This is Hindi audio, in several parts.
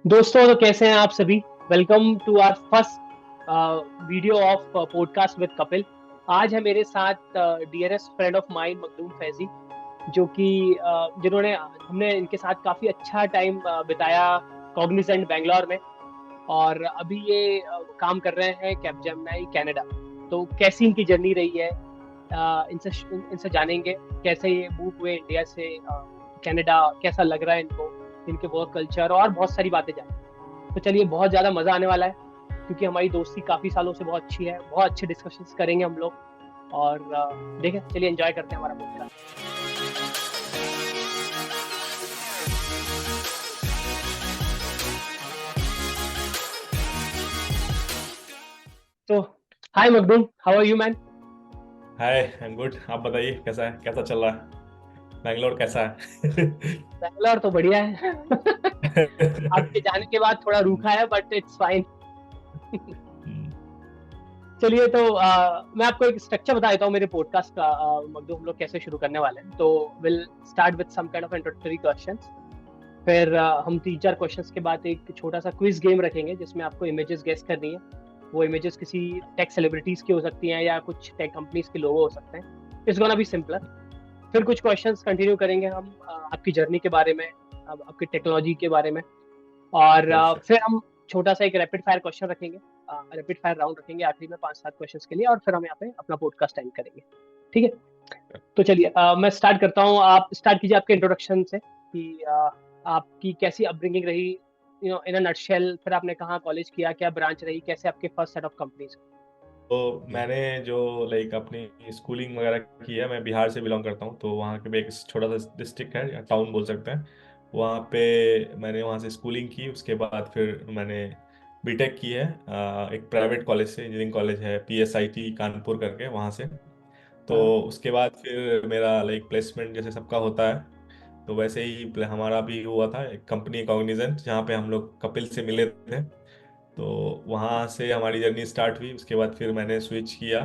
दोस्तों, तो कैसे हैं आप सभी। Welcome to our first video of podcast with Kapil. आज है मेरे साथ dearest friend of mine Makhdoom Faizi, जो कि जिन्होंने हमने इनके साथ काफी अच्छा टाइम बिताया कॉग्निजेंट बैंगलोर में। और अभी ये काम कर रहे हैं कैपजेमिनी कनाडा। तो कैसी इनकी जर्नी रही है, इनसे इनसे जानेंगे कैसे ये मूव हुए इंडिया से कनाडा, कैसा लग रहा है इनको, इनके वर्क कल्चर और बहुत सारी बातें जानेंगे। तो चलिए, बहुत ज़्यादा मज़ा आने वाला है क्योंकि हमारी दोस्ती काफ़ी सालों से बहुत अच्छी है। बहुत अच्छे डिस्कशंस करेंगे हम लोग और देखें, चलिए एंजॉय करते हैं हमारा पॉडकास्ट। तो hi Makhdoom, how are you man. Hi, I am good. आप बताइए कैसा चल रहा है? बैंगलोर कैसा है? बैंगलोर तो बढ़िया है। आपके जाने के बाद थोड़ा रूखा है बट इट्स फाइन। चलिए, तो मैं आपको एक स्ट्रक्चर बता देता हूँ मेरे पॉडकास्ट का। मखदूम, हम लोग कैसे शुरू करने वाले हैं, तो will start with some kind of introductory questions. फिर हम 3-4 क्वेश्चंस के बाद एक छोटा सा क्विज गेम रखेंगे जिसमें आपको इमेजेस गेस करनी है। वो इमेजेस किसी टेक सेलिब्रिटीज की हो सकती हैं या कुछ टेक कंपनीज के लोगो हो सकते हैं। It's gonna be simpler. फिर कुछ क्वेश्चंस कंटिन्यू करेंगे हम आपकी जर्नी के बारे में, आपकी टेक्नोलॉजी के बारे में। और Sure. फिर हम छोटा सा एक रैपिड फायर क्वेश्चन रखेंगे, रैपिड फायर राउंड रखेंगे आखिरी में 5-7 क्वेश्चंस के लिए, और फिर हम यहाँ पे अपना पॉडकास्ट एंड करेंगे। ठीक है, तो चलिए मैं स्टार्ट करता हूँ। आप स्टार्ट कीजिए आपके इंट्रोडक्शन से कि आपकी कैसी अपब्रिंगिंग रही, इन अ नटशेल। फिर आपने कहाँ कॉलेज किया, क्या ब्रांच रही, कैसे आपके फर्स्ट सेट ऑफ कंपनीज। तो मैंने जो अपनी स्कूलिंग वगैरह की है, मैं बिहार से बिलोंग करता हूँ। तो वहाँ के भी एक छोटा सा डिस्ट्रिक्ट है या टाउन बोल सकते हैं। वहाँ पे मैंने वहाँ से स्कूलिंग की। उसके बाद फिर मैंने बीटेक की है एक प्राइवेट कॉलेज से, इंजीनियरिंग कॉलेज है PSIT कानपुर करके, वहाँ से। तो हाँ। उसके बाद फिर मेरा प्लेसमेंट जैसे सबका होता है, तो वैसे ही हमारा भी हुआ था एक कंपनी कॉग्निजेंट, जहाँ पे हम लोग कपिल से मिले थे। तो वहाँ से हमारी जर्नी स्टार्ट हुई। उसके बाद फिर मैंने स्विच किया।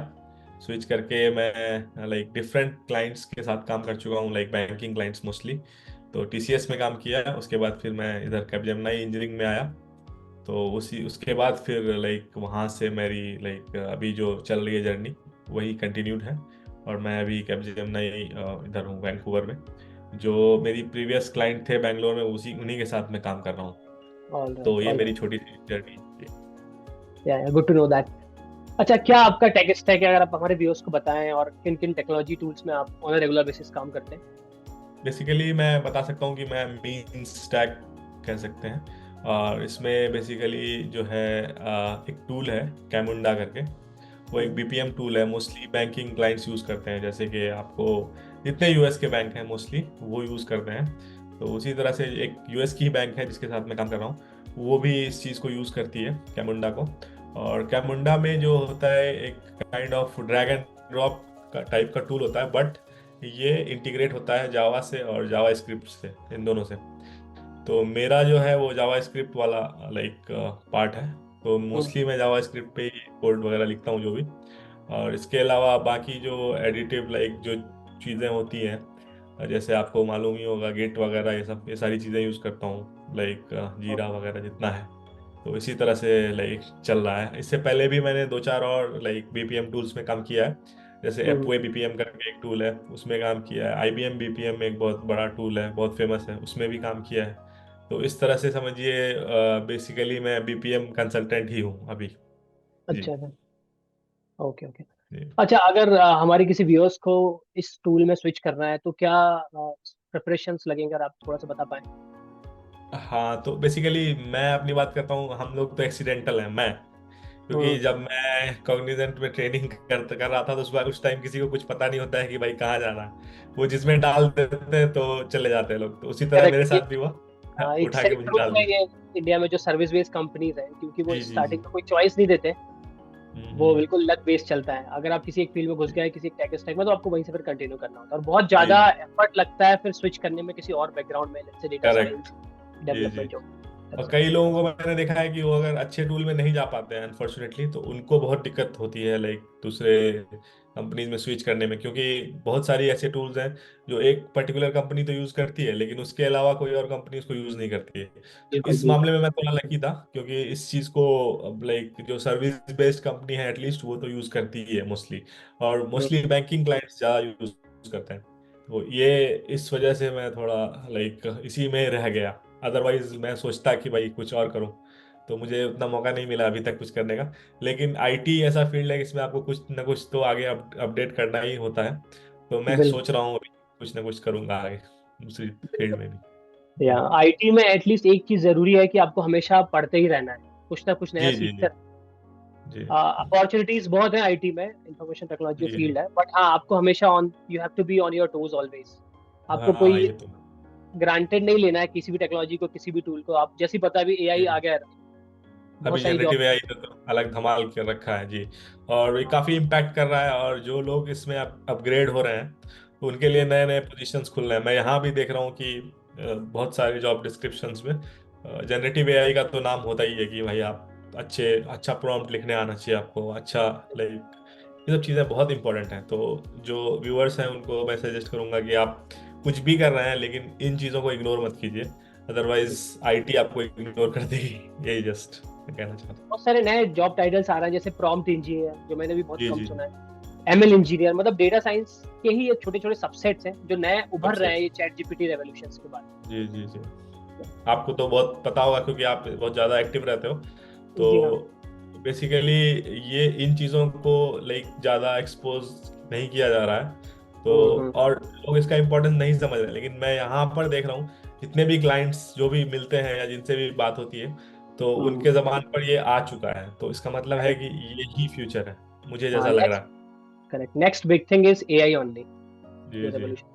स्विच करके मैं डिफरेंट क्लाइंट्स के साथ काम कर चुका हूँ, बैंकिंग क्लाइंट्स मोस्टली। तो TCS में काम किया। उसके बाद फिर मैं इधर कैपजेमिनी इंजीनियरिंग में आया। तो उसके बाद फिर वहाँ से मेरी अभी जो चल रही है जर्नी, वही कंटिन्यूड है। और मैं अभी कैपजेमिनी इधर हूँ वैंकूवर में। जो मेरी प्रीवियस क्लाइंट थे बैंगलोर में, उसी उन्हीं के साथ मैं काम कर रहा हूँ। ऑल तो राइट, ये ऑल मेरी राइट। छोटी सी जर्नी। या गुड टू नो दैट। अच्छा, क्या आपका टेक स्टैक है, अगर आप हमारे व्यूअर्स को बताएं, और किन किन टेक्नोलॉजी टूल्स में आप ऑन अ रेगुलर बेसिस काम करते हैं। बेसिकली मैं बता सकता हूँ कि मैं मीन स्टैक कह सकते हैं। और इसमें बेसिकली जो है एक टूल है कैमुंडा करके। वो एक हम्म। BPM टूल है, मोस्टली बैंकिंग क्लाइंट्स यूज़ करते हैं। जैसे कि आपको जितने US के बैंक हैं मोस्टली वो यूज़ करते हैं। तो उसी तरह से एक US की ही बैंक है जिसके साथ मैं काम कर रहा हूँ, वो भी इस चीज़ को यूज़ करती है, कैमुंडा को। और कैमुंडा में जो होता है एक kind of drag and drop का टाइप का टूल होता है, बट ये इंटीग्रेट होता है जावा से और जावा स्क्रिप्ट से, इन दोनों से। तो मेरा जो है वो जावा स्क्रिप्ट वाला पार्ट है। तो हम्म। मोस्टली मैं जावा स्क्रिप्ट पे ही कोड वगैरह लिखता हूँ जो भी। और इसके अलावा बाकी जो एडिटिव जो चीज़ें होती हैं, जैसे आपको मालूम ही होगा गिट वगैरह, ये सारी चीज़ें यूज़ करता हूँ, जीरा ओके। वगैरह जितना है। तो इसी तरह से चल रहा है। इससे पहले भी मैंने दो चार और BPM टूल्स में काम किया है। जैसे हम्म। एपवे BPM करके एक टूल है, उसमें काम किया है। IBM BPM एक बहुत बड़ा टूल है, बहुत फेमस है, उसमें भी काम किया है। तो इस तरह से समझिए, बेसिकली मैं BPM कंसल्टेंट ही हूँ अभी। जी। अच्छा, ओके ओके। जी। अच्छा, अगर हमारे किसी व्यूअर्स को इस टूल में स्विच करना है तो क्या प्रिपरेशंस लगेंगे, अगर आप थोड़ा सा बता पाएं। हाँ, तो बेसिकली मैं अपनी बात करता हूँ, हम लोग तो एक्सीडेंटल हैं। मैं क्योंकि हम्म। जब मैं कॉग्निजेंट में ट्रेनिंग कर रहा था, तो उस टाइम किसी को कुछ पता नहीं होता है कि भाई कहाँ जाना है। वो जिसमें डाल देते हैं तो चले जाते हैं लोग। तो उसी तरह मेरे करेक्ट। साथ भी हुआ। एक उठा सही के मुझे प्रूफ डाल है दिया। ये इंडिया में जो सर्विस बेस्ड कंपनीज हैं, क्योंकि वो जी जी जी। स्टार्टिंग में कोई चॉइस नहीं देते। वो हम्म। बिल्कुल लक बेस्ड चलता है। अगर आप किसी एक फील्ड में घुस गए, किसी एक टेक स्टैक में, तो आपको वहीं से फिर कंटिन्यू करना होता है, और बहुत जी ज्यादा जी। एफर्ट लगता है फिर स्विच करने में किसी और बैकग्राउंड में, जैसे डेटा करेक्ट। साइंस, जी जी। डेवलपमेंट जो। और अच्छा। कई लोगों को मैंने देखा है कि वो अगर अच्छे टूल में नहीं जा पाते हैं अनफॉर्चुनेटली, तो उनको बहुत दिक्कत होती है लाइक दूसरे कंपनीज में स्विच करने में, क्योंकि बहुत सारी ऐसे टूल्स हैं जो एक पर्टिकुलर कंपनी तो यूज़ करती है लेकिन उसके अलावा कोई और कंपनी उसको यूज़ नहीं करती है। तो बिल्कुल इस बिल्कुल। मामले में मैं थोड़ा लकी था, क्योंकि इस चीज़ को लाइक जो सर्विस बेस्ड कंपनी है एटलीस्ट वो तो यूज़ करती ही है मोस्टली, और हम्म, मोस्टली बैंकिंग क्लाइंट्स ज़्यादा यूज़ करते हैं। तो ये इस वजह से मैं थोड़ा लाइक इसी में रह गया। अदरवाइज मैं सोचता कि भाई कुछ और करूं, तो मुझे उतना मौका नहीं मिला अभी तक कुछ करने का। लेकिन आईटी ऐसा फील्ड है कि इसमें आपको कुछ ना कुछ तो आगे अपडेट करना ही होता है। तो मैं बिल्कुल सोच रहा हूँ अभी कुछ ना कुछ करूंगा आगे दूसरी फील्ड में भी। या जी आईटी में एटलीस्ट एक चीज जरूरी है कि आपको हमेशा पढ़ते ही रहना है, कुछ ना कुछ नया जी जी सीखते जी रहना। जी अपॉर्चुनिटीज बहुत है आईटी में, इंफॉर्मेशन टेक्नोलॉजी जी जी। फील्ड है, बट हाँ आपको हमेशा on, you have to be on your toes always. आपको हाँ कोई ये तो ग्रांटेड नहीं लेना है किसी भी टेक्नोलॉजी को, किसी भी टूल को। आप जैसे ही पता भी एआई आ जी। गया है, बहुत अभी सारी जॉब। जनरेटिव एआई तो अलग धमाल कर रखा है जी, और ये काफ़ी इम्पैक्ट कर रहा है, और जो लोग इसमें अपग्रेड हो रहे हैं तो उनके लिए नए नए पोजीशंस खुल रहे हैं। मैं यहाँ भी देख रहा हूँ कि बहुत सारे जॉब डिस्क्रिप्शंस में जनरेटिव एआई का तो नाम होता ही है कि भाई आप अच्छा प्रॉम्प्ट लिखने आना चाहिए आपको, अच्छा लाइक ये सब चीज़ें बहुत इंपॉर्टेंट हैं। तो जो व्यूअर्स हैं उनको मैं सजेस्ट करूंगा कि आप कुछ भी कर रहे हैं लेकिन इन चीज़ों को इग्नोर मत कीजिए, अदरवाइज आईटी आपको इग्नोर कर देगी। यही जस्ट मैं कहना चाहता हूँ। बहुत सारे नए जॉब टाइटल्स आ रहे हैं, जैसे प्रॉम्प्ट इंजीनियर, जो मैंने भी बहुत जी कम जी सुना है। एमएल इंजीनियर, मतलब डेटा साइंस के ही ये छोटे छोटे सबसेट्स हैं जो नए उभर रहे हैं सबसेट। ये चैट जीपीटी रेवोल्यूशन के बाद। जी जी जी। आपको तो बहुत पता होगा क्योंकि आप बहुत ज़्यादा एक्टिव रहते हो। जी हाँ। तो बेसिकली ये इन चीज़ों को लाइक ज़्यादा एक्सपोज नहीं किया जा रहा है, तो हम्म। और लोग इसका इम्पोर्टेंस नहीं समझ रहे। लेकिन मैं यहाँ पर देख रहा हूँ जितने भी क्लाइंट्स जो भी मिलते हैं या जिनसे भी बात होती है, तो हम्म। उनके ज़बान पर ये आ चुका है। तो इसका मतलब है करेक्ट। कि ये ही फ्यूचर है, मुझे हाँ जैसा लग रहा नेक्स्ट, है। Correct, next big thing is AI only, जो जी जी रेवोल्यूशन।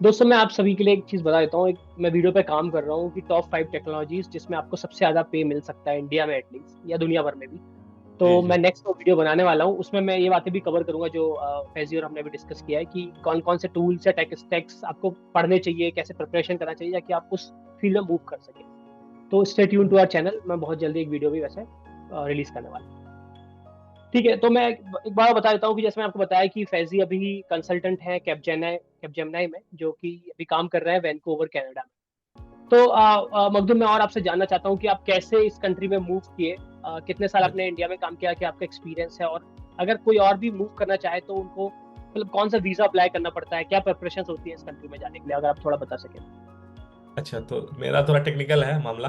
दोस्तों मैं आप सभी के लिए एक चीज बता देता हूँ, मैं वीडियो पे काम कर रहा हूँ कि टॉप 5 टेक्नोलॉजीज जिसमें आपको सबसे ज्यादा पे मिल सकता है इंडिया में एटलीस्ट, या दुनिया भर में भी। जी तो जी। मैं नेक्स्ट वीडियो बनाने वाला हूँ, उसमें मैं ये बातें भी कवर करूंगा जो फैजी और हमने भी डिस्कस किया है, कि कौन कौन से टूल्स या टेक स्टैक्स आपको पढ़ने चाहिए, कैसे प्रिपरेशन करना चाहिए ताकि आप उस फील्ड में मूव कर सकें। तो stay tune to our channel, मैं बहुत जल्दी एक वीडियो भी वैसे रिलीज करने वाला हूँ। ठीक है, तो मैं एक बार बता देता हूँ कि जैसे मैं आपको बताया कि फैजी अभी कंसल्टेंट है कैपजेमिनाई में, जो कि अभी काम कर रहा है वैंकूवर कनाडा में। तो मखदूम, मैं और आपसे जानना चाहता हूँ कि आप कैसे इस कंट्री में मूव किए, कितने साल आपने इंडिया में काम किया, कि आपका एक्सपीरियंस है, और अगर कोई और भी मूव करना चाहे तो उनको मतलब कौन सा वीजा अप्लाई करना पड़ता है, क्या प्रिपरेशन होती है इस कंट्री में जाने के लिए, अगर आप थोड़ा बता सकें। अच्छा, तो मेरा थोड़ा टेक्निकल है मामला।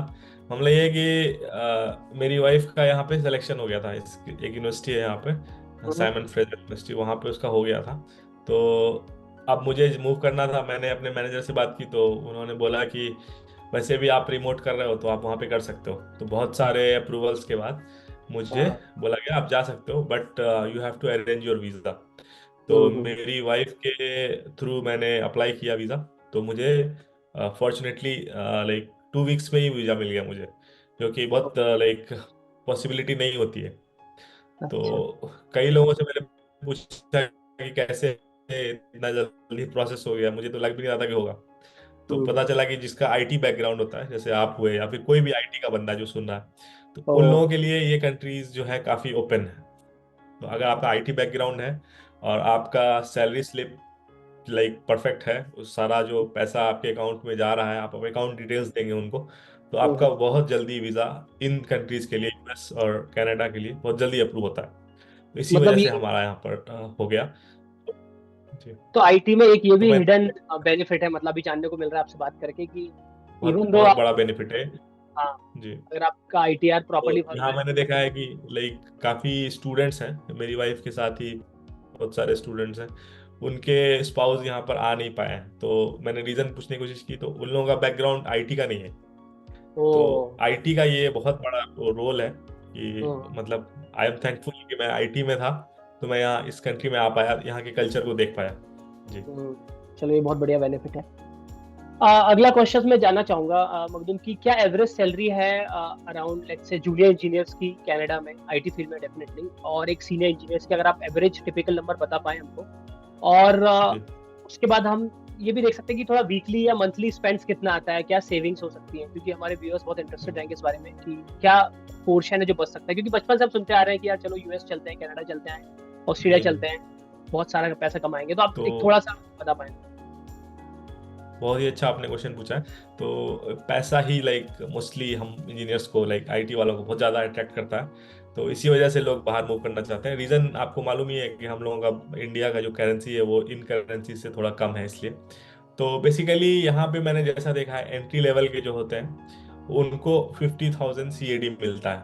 मामला ये है कि मेरी वाइफ का यहाँ पे सिलेक्शन हो गया था, इस एक यूनिवर्सिटी है यहाँ पे, हम्म। साइमन फ्रेजर यूनिवर्सिटी, वहाँ पे उसका हो गया था। तो अब मुझे मूव करना था। मैंने अपने मैनेजर से बात की तो उन्होंने बोला कि वैसे भी आप रिमोट कर रहे हो तो आप वहाँ पे कर सकते हो। तो बहुत सारे अप्रूवल्स के बाद मुझे हाँ। बोला गया आप जा सकते हो, but you have to arrange your visa. तो हम्म। मेरी वाइफ के थ्रू मैंने अप्लाई किया वीज़ा। तो मुझे फॉर्चुनेटली लाइक 2 वीक्स में ही वीज़ा मिल गया मुझे, जो कि बहुत लाइक पॉसिबिलिटी नहीं होती है। अच्छा। तो कई लोगों से मैंने पूछा कि कैसे इतना जल्दी प्रोसेस हो गया, मुझे तो लग भी नहीं रहा था कि होगा। तो पता हम्म। चला कि जिसका आईटी बैकग्राउंड होता है, जैसे आप हुए या फिर कोई भी आईटी का बंदा जो सुन रहा है, तो ओ। उन लोगों के लिए ये कंट्रीज जो है काफ़ी ओपन है। तो अगर आपका आईटी बैकग्राउंड है और आपका सैलरी स्लिप लाइक परफेक्ट है, उस सारा जो पैसा आपके अकाउंट में जा रहा है आप अपने अकाउंट डिटेल्स देंगे उनको, तो आपका हम्म। बहुत जल्दी वीज़ा इन कंट्रीज़ के लिए, यूएस और कनाडा के लिए बहुत जल्दी अप्रूव होता है। तो इसी मतलब वजह से ये, हमारा यहाँ पर हो गया। जी। तो आईटी में एक ये तो भी मैं हिडन बेनिफिट है, मतलब अभी जानने को मिल रहा है आपसे बात करके, कि बहुत इवन दो बहुत आप, बड़ा बेनिफिट है। हाँ, जी। अगर आपका आईटीआर प्रॉपरली तो फॉलो यहाँ है। मैंने देखा है कि लाइक काफ़ी स्टूडेंट्स हैं मेरी वाइफ के साथ ही, बहुत सारे स्टूडेंट्स हैं, उनके स्पाउस यहाँ पर आ नहीं पाए हैं। तो मैंने रीज़न पूछने की कोशिश की तो उन लोगों का बैकग्राउंड आईटी का नहीं है। ओ। तो आईटी का ये बहुत बड़ा रोल है कि हम्म। मतलब आई एम थैंकफुल कि मैं आईटी में था, तो मैं यहाँ इस कंट्री में आ पाया, यहाँ के कल्चर को देख पाया। जी हम्म। चलो ये बहुत बढ़िया बेनिफिट है। अगला क्वेश्चन मैं जानना चाहूंगा मखदूम, की क्या एवरेज सैलरी है around let's say junior engineers की कनाडा में, आईटी फील्ड में डेफिनेटली, और एक सीनियर इंजीनियर्स की, अगर आप एवरेज टिपिकल नंबर बता पाए हमको। और जी। उसके बाद हम ये भी देख सकते हैं कि थोड़ा वीकली या मंथली स्पेंड्स कितना आता है, क्या सेविंग्स हो सकती है, क्योंकि हमारे व्यूअर्स बहुत इंटरेस्टेड रहेंगे इस बारे में कि क्या पोर्शन है जो बच सकता है, क्योंकि बचपन से हम सुनते आ रहे हैं कि यार चलो यूएस चलते हैं, कनाडा चलते हैं, ऑस्ट्रेलिया जी। चलते हैं, बहुत सारा पैसा कमाएंगे। तो आप तो एक थोड़ा सा बता पाएं। बहुत ही अच्छा आपने क्वेश्चन पूछा है। तो पैसा ही लाइक मोस्टली हम इंजीनियर्स को, लाइक आईटी वालों को बहुत ज़्यादा अट्रैक्ट करता है। तो इसी वजह से लोग बाहर मूव करना चाहते हैं। रीज़न आपको मालूम ही है कि हम लोगों का इंडिया का जो करेंसी है वो इन करेंसी से थोड़ा कम है, इसलिए। तो बेसिकली यहाँ पे मैंने जैसा देखा है, एंट्री लेवल के जो होते हैं उनको 50,000 CAD मिलता है,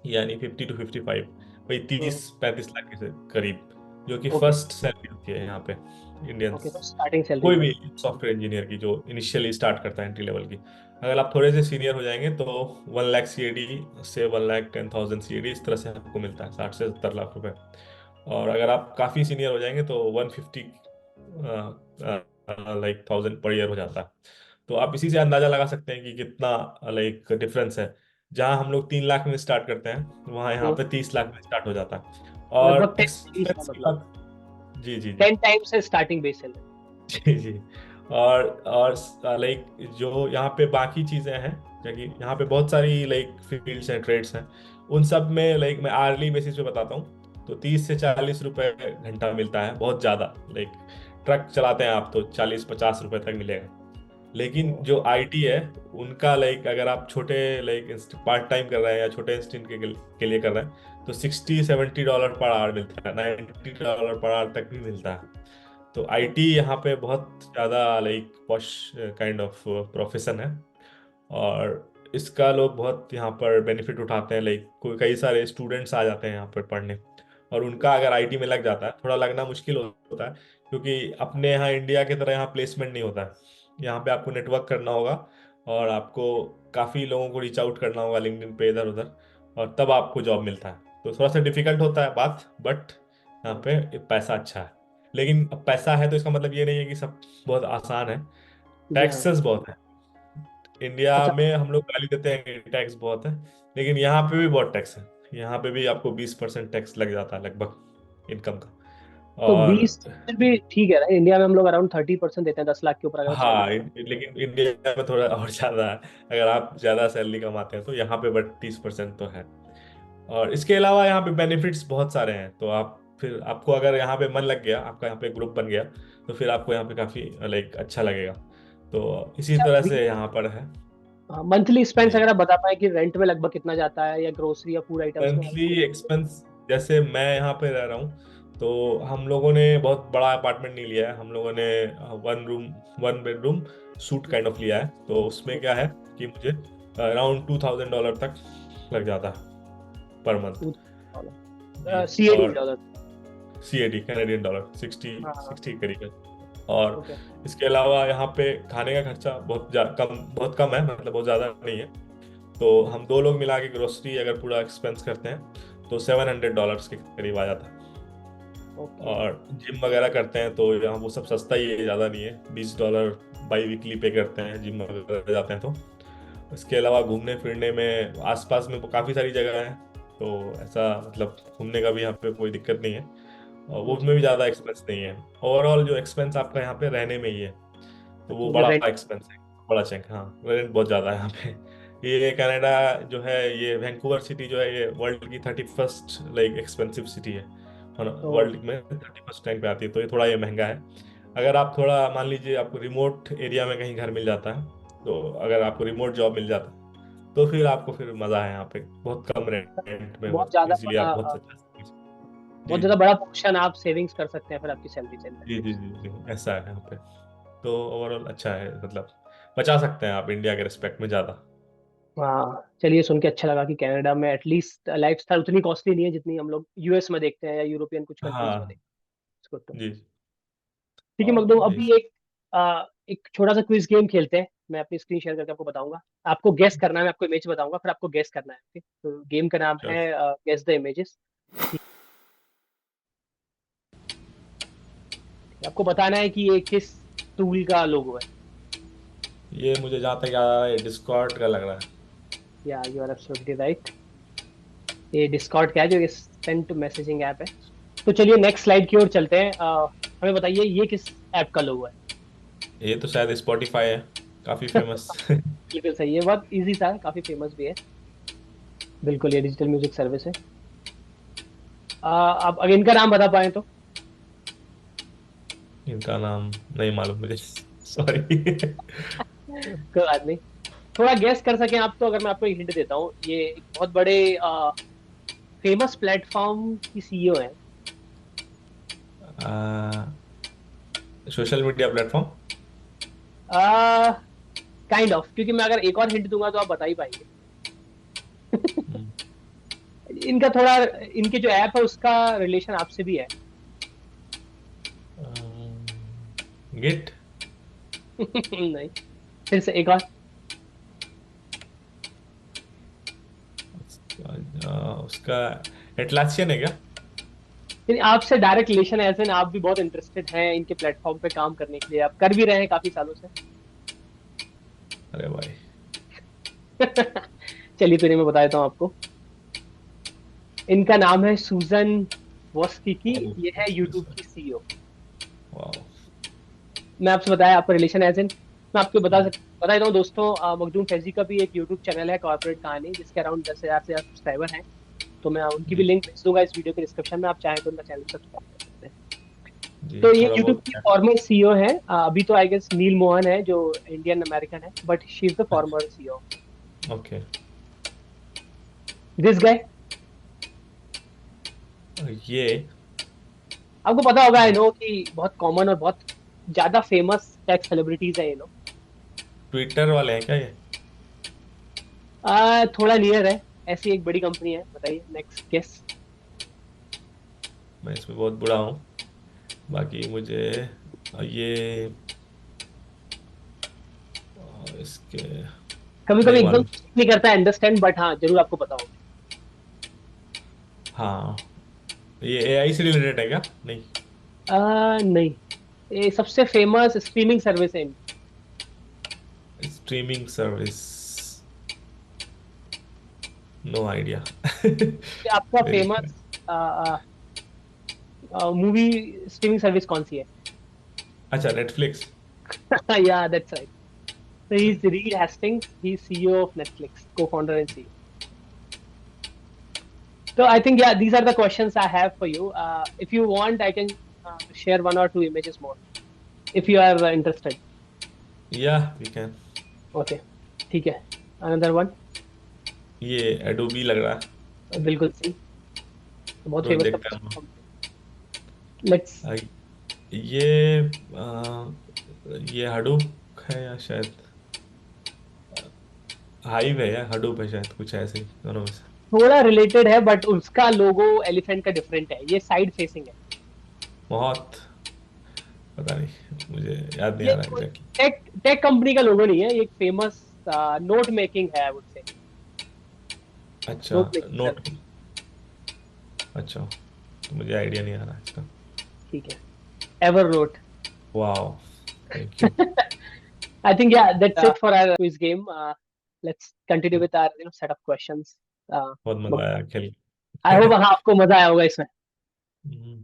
यानी 50 to 55, वही हम्म। 30-35 लाख के करीब, जो कि ओके। फर्स्ट सैलरी होती है यहाँ पे ओके, तो इंडियंस, स्टार्टिंग सैलरी कोई है। भी सॉफ्टवेयर इंजीनियर की जो इनिशियली स्टार्ट करता है एंट्री लेवल की। अगर आप थोड़े से सीनियर हो जाएंगे तो 1 लाख CAD से 1,10,000 CAD, इस तरह से आपको मिलता है, 60 से 70 लाख रुपए। और अगर आप काफ़ी सीनियर हो जाएंगे तो 150 लाइक थाउजेंड पर ईयर हो जाता है। तो आप इसी से अंदाजा लगा सकते हैं कि कितना लाइक डिफरेंस है। जहाँ हम लोग 3 लाख में स्टार्ट करते हैं, वहाँ यहाँ हम्म। पे 30 लाख में स्टार्ट हो जाता है। लगभग और 10 टाइम्स का, एक्सपेंस की मतलब बात, जी जी जी 10 टाइम्स है स्टार्टिंग बेस सैलरी। जी जी। और लाइक जो यहाँ पे बाकी चीज़ें हैं, क्योंकि यहाँ पे बहुत सारी लाइक फील्ड्स हैं, ट्रेड्स हैं, उन सब में लाइक मैं आर्ली बेसिस पे बताता हूँ, तो 30 से 40 रुपए घंटा मिलता है, बहुत ज़्यादा। लाइक ट्रक चलाते हैं आप तो 40-50 रुपए तक मिलेगा। लेकिन जो आईटी है उनका, लाइक अगर आप छोटे लाइक पार्ट टाइम कर रहे हैं या छोटे इंस्टेंट के लिए कर रहे हैं, तो $60-70 पर आवर मिलता है, $90 पर आवर तक भी मिलता है। तो आईटी यहाँ पे बहुत ज़्यादा like posh kind of profession है। और इसका लोग बहुत यहाँ पर बेनिफिट उठाते हैं। लाइक कोई कई सारे स्टूडेंट्स आ जाते हैं यहाँ पर पढ़ने, और उनका अगर आईटी में लग जाता है, थोड़ा लगना मुश्किल होता है, क्योंकि अपने यहाँ इंडिया की तरह यहाँ प्लेसमेंट नहीं होता है। यहाँ पे आपको नेटवर्क करना होगा, और आपको काफ़ी लोगों को रीच आउट करना होगा लिंक्डइन पे, इधर उधर, और तब आपको जॉब मिलता है। तो थोड़ा सा डिफिकल्ट होता है बात, बट यहाँ पे पैसा अच्छा है। लेकिन अब पैसा है तो इसका मतलब ये नहीं है कि सब बहुत आसान है। जी हाँ। टैक्सेस बहुत है। इंडिया अच्छा, में हम लोग गाली देते हैं कि टैक्स बहुत है, लेकिन यहाँ पे भी बहुत टैक्स है। यहाँ पे भी आपको 20% टैक्स लग जाता है लगभग इनकम का। तो और 20 भी ठीक है ना? इंडिया में हम लोग अराउंड 30% देते हैं 10 लाख के ऊपर अगर सैलरी हाँ, है। लेकिन इंडिया में थोड़ा और ज़्यादा है। अगर आप ज़्यादा सैलरी कमाते हैं तो यहाँ पे बट 30% तो है। और इसके अलावा यहाँ पे बेनिफिट्स बहुत सारे हैं। तो आप फिर, आपको अगर यहाँ पे मन लग गया, आपका यहाँ पे ग्रुप बन गया, तो फिर आपको यहाँ पे काफ़ी लाइक अच्छा लगेगा। तो इसी अच्छा, तरह से यहाँ पर है। मंथली स्पेंस जी। अगर आप बता पाए कि रेंट में लगभग कितना जाता है, या ग्रोसरी या फूड आइटम्स में मंथली आपको। एक्सपेंस, जैसे मैं यहाँ पे रह रहा हूँ, तो हम लोगों ने बहुत बड़ा अपार्टमेंट नहीं लिया है। हम लोगों ने 1 बेडरूम सूट काइंड ऑफ लिया है। तो उसमें क्या है कि मुझे अराउंड $2,000 तक लग जाता है पर मंथ। जी। सीएडी और dollar. CAD Canadian dollar, sixty हाँ हाँ। सिक्सटी करीब है। और ओके। इसके अलावा यहाँ पे खाने का खर्चा बहुत कम है, मतलब बहुत ज़्यादा नहीं है। तो हम दो लोग मिला के ग्रोसरी अगर पूरा एक्सपेंस करते हैं तो $700 के करीब आ जाता है। ओके। और जिम वगैरह करते हैं तो यहाँ वो सब सस्ता ही है, ज़्यादा नहीं है। $20 बाई वीकली पे करते हैं जिम वगैरह जाते हैं तो। इसके अलावा घूमने फिरने में आसपास में काफ़ी सारी जगह है, तो ऐसा मतलब घूमने का भी यहाँ पे कोई दिक्कत नहीं है। और वो जी। उसमें भी ज़्यादा एक्सपेंस नहीं है। ओवरऑल जो एक्सपेंस आपका यहाँ पे रहने में ही है, तो वो ओके, बड़ा रेंट। एक्सपेंस है, बड़ा चेक। हाँ, रेंट बहुत ज़्यादा है यहाँ पे। ये कनाडा जो है, ये वैंकूवर सिटी जो है, ये वर्ल्ड की 31st लाइक एक्सपेंसिव सिटी है। वर्ल्ड में 31st रैंक पे आती है, तो ये थोड़ा ये महंगा है। अगर आप थोड़ा मान लीजिए आपको रिमोट एरिया में कहीं घर मिल जाता है, तो अगर आपको रिमोट जॉब मिल जाता है तो फिर आपको फिर मज़ा है यहाँ पे, बहुत कम रेंट में, बहुत बहुत ज्यादा इजीली आप बड़ा बहुत अच्छा। बहुत जी ज्यादा बड़ा पोर्शन आप सेविंग्स कर सकते हैं फिर आपकी सैलरी से। जी जी जी जी, ऐसा है यहाँ पे। तो ओवरऑल अच्छा है, मतलब बचा सकते हैं आप इंडिया के रिस्पेक्ट में ज़्यादा। हाँ, चलिए सुन के अच्छा लगा कि कनाडा में एटलीस्ट लाइफ स्टाइल उतनी कॉस्टली नहीं है जितनी हम लोग यूएस में देखते हैं या यूरोपियन कुछ कंट्रीज में हाँ। देखते हैं उसको। तो जी। ठीक है और मखदूम, यही। अभी एक छोटा सा क्विज गेम खेलते हैं। मैं अपनी स्क्रीन शेयर करके आपको बताऊंगा। आपको गेस करना है, मैं आपको इमेज बताऊंगा, फिर आपको गेस करना है। ओके, तो गेम का नाम है Sure. Guess the images. आपको बताना है कि ये किस टूल का लोगो है। ये मुझे जहाँ तक याद आ रहा है, डिस्कॉर्ड का लग रहा है। या यू आर एब्सोल्युटली राइट। ये डिस्कॉर्ड का है, जो इंस्टेंट मैसेजिंग ऐप है। तो चलिए नेक्स्ट स्लाइड की ओर चलते हैं। हमें बताइए ये किस ऐप का लोगो है। ये तो शायद स्पॉटिफाई है, काफी फेमस। बिल्कुल सही है, बहुत इजी सा, काफी फेमस भी है। बिल्कुल, ये डिजिटल म्यूजिक सर्विस है। आप अगर इनका नाम बता पाए तो। इनका नाम नहीं मालूम मुझे, सॉरी। कोई बात नहीं। थोड़ा गेस कर सकें आप तो, अगर मैं आपको एक हिंट देता हूँ, ये एक बहुत बड़े फेमस प्लेटफॉर्म की सीईओ है। Social media platform. Kind of, क्योंकि मैं अगर एक और हिंट दूंगा तो आप बता ही पाएंगे। इनका थोड़ा, इनके जो ऐप है उसका रिलेशन आपसे भी है। गिट। नहीं, फिर से एक और। उसका एटलासियन है क्या? यानी आपसे डायरेक्ट रिलेशन है, ऐसे आप भी बहुत इंटरेस्टेड हैं इनके प्लेटफॉर्म पे काम करने के लिए, आप कर भी रहे हैं काफी सालों से। अरे भाई। चलिए, तो इन्हें मैं बता देता हूँ आपको। इनका नाम है सूजन वोस्टिकी। ये है यूट्यूब की सीईओ। वाह। मैं आपसे बताया आपका रिलेशन एज इन, मैं आपको बता देता हूँ दोस्तों। मखदूम फैजी का भी एक यूट्यूब चैनल है, कॉर्पोरेट कहानी, जिसके अराउंड 10,000 से ज्यादा सब्सक्राइबर हैं। तो मैं उनकी भी जी लिंक भेज दूंगा इस वीडियो के डिस्क्रिप्शन में, आप चाहें तो उनका चैनल सब्सक्राइब कर सकते हैं। जी, तो ये थोड़ा यूट्यूब बहुत की है। फॉर्मर सीईओ है। अभी तो आई गेस नील मोहन है जो इंडियन अमेरिकन है, but she is the former CEO. Okay. This guy, ये आपको पता होगा, आई नो कि बहुत कॉमन और बहुत ज्यादा फेमस टेक सेलिब्रिटीज है ये लोग। ट्विटर वाले हैं क्या ये? थोड़ा नियर है, ऐसी एक बड़ी कंपनी है। बताइए, नेक्स्ट गेस। मैं इसमें बहुत बुरा हूँ, बाकी मुझे ये इसके कभी कभी नहीं एकदम मालूम। नहीं करता है अंडरस्टैंड, बट हाँ जरूर आपको पता होगा। हाँ, ये एआई से रिलेटेड है क्या? नहीं। नहीं, ये सबसे फेमस स्ट्रीमिंग सर्विस है इनकी। Streaming service. No idea. ये आपका very. Famous movie streaming service कौन सी है? अच्छा, Netflix. Yeah that's right. So he's Reed Hastings. He's CEO of Netflix, co-founder and CEO. So I think, yeah, these are the questions I have for you. If you want, I can share one or two images more if you are interested. या वी कैन। Okay, ठीक है। Another one, ये एडोबी लग रहा है। बिल्कुल सही। बहुत रोज फेमस देखता हूँ। कंपनी। लेट्स। आ, ये ये हडूप है या शायद हाइव है या हडूप है, शायद कुछ ऐसे ही दोनों में से। थोड़ा रिलेटेड है, बट उसका लोगो एलिफेंट का डिफरेंट है, ये साइड फेसिंग है। बहुत पता नहीं, मुझे याद नहीं ये आ रहा कोई एग्जैक्टली। टेक टेक कंपनी का लोगो नहीं है, ये एक फेमस नोट मेकिंग है, आई वुड से। अच्छा। Note making note. सर्विस। अच्छा, तो मुझे आइडिया नहीं आ रहा इसका। ठीक है, एवर नोट। वाह, thank you. I think, yeah, that's it for our quiz game. Let's continue with our set of questions. Uh, बहुत मजा आया खेल I hope के। हाँ आपको मजा आया होगा इसमें। हम्म,